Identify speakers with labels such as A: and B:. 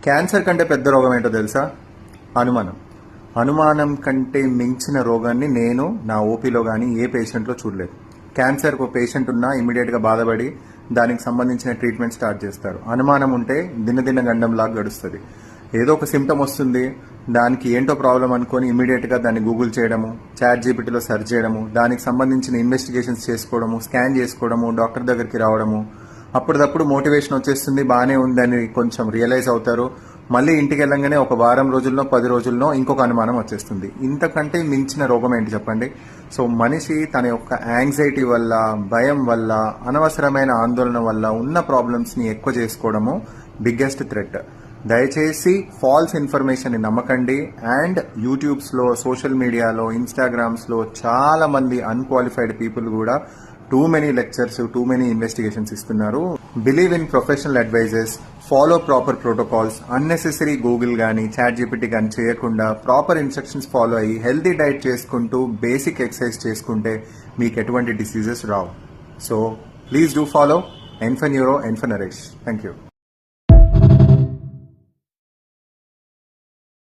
A: Cancer కంటే పెద్ద రోగం ఏంటో తెలుసా? అనుమానం. అనుమానం కంటే మించిన రోగాన్ని నేను నా ఓపీలో కానీ ఏ పేషెంట్లో చూడలేదు. క్యాన్సర్కి ఒక పేషెంట్ ఉన్నా ఇమీడియట్గా బాధపడి దానికి సంబంధించిన ట్రీట్మెంట్ స్టార్ట్ చేస్తారు. అనుమానం ఉంటే దినదిన గండంలాగా గడుస్తుంది. ఏదో ఒక సిమ్టమ్ వస్తుంది, దానికి ఏంటో ప్రాబ్లం అనుకొని ఇమీడియట్గా దాన్ని గూగుల్ చేయడము, చాట్ జీపీటీలో సెర్చ్ చేయడము, దానికి సంబంధించిన ఇన్వెస్టిగేషన్స్ చేసుకోవడము, స్కాన్ చేసుకోవడము, డాక్టర్ దగ్గరికి రావడము. అప్పటిదప్పుడు మోటివేషన్ వచ్చేస్తుంది, బాగానే ఉందని కొంచెం రియలైజ్ అవుతారు. మళ్ళీ ఇంటికి వెళ్ళంగానే ఒక వారం రోజుల్లో 10 రోజుల్లో ఇంకొక అనుమానం వచ్చేస్తుంది. ఇంతకంటే మించిన రోగం ఏంటి చెప్పండి? సో మనిషి తన యొక్క యాంగ్జైటీ వల్ల, భయం వల్ల, అనవసరమైన ఆందోళన వల్ల ఉన్న ప్రాబ్లమ్స్ని ఎక్కువ చేసుకోవడము బిగ్గెస్ట్ థ్రెట్. దయచేసి ఫాల్స్ ఇన్ఫర్మేషన్ని నమ్మకండి. అండ్ యూట్యూబ్స్లో, సోషల్ మీడియాలో, ఇన్స్టాగ్రామ్స్లో చాలా మంది అన్క్వాలిఫైడ్ పీపుల్ కూడా too many lectures, too many investigations ఇస్తున్నారు. Believe in professional advises, follow proper protocols. Unnecessary Google కానీ చాట్ జీపీటీ కానీ చేయకుండా ప్రాపర్ ఇన్స్ట్రక్షన్స్ ఫాలో అయ్యి హెల్తీ డైట్ చేసుకుంటూ బేసిక్ ఎక్సర్సైజ్ చేసుకుంటే మీకు ఎటువంటి డిసీజెస్ రావు. సో ప్లీజ్ డూ ఫాలో ఎన్ఫెన్యూరో ఎన్ఫెనరేష్. Thank you.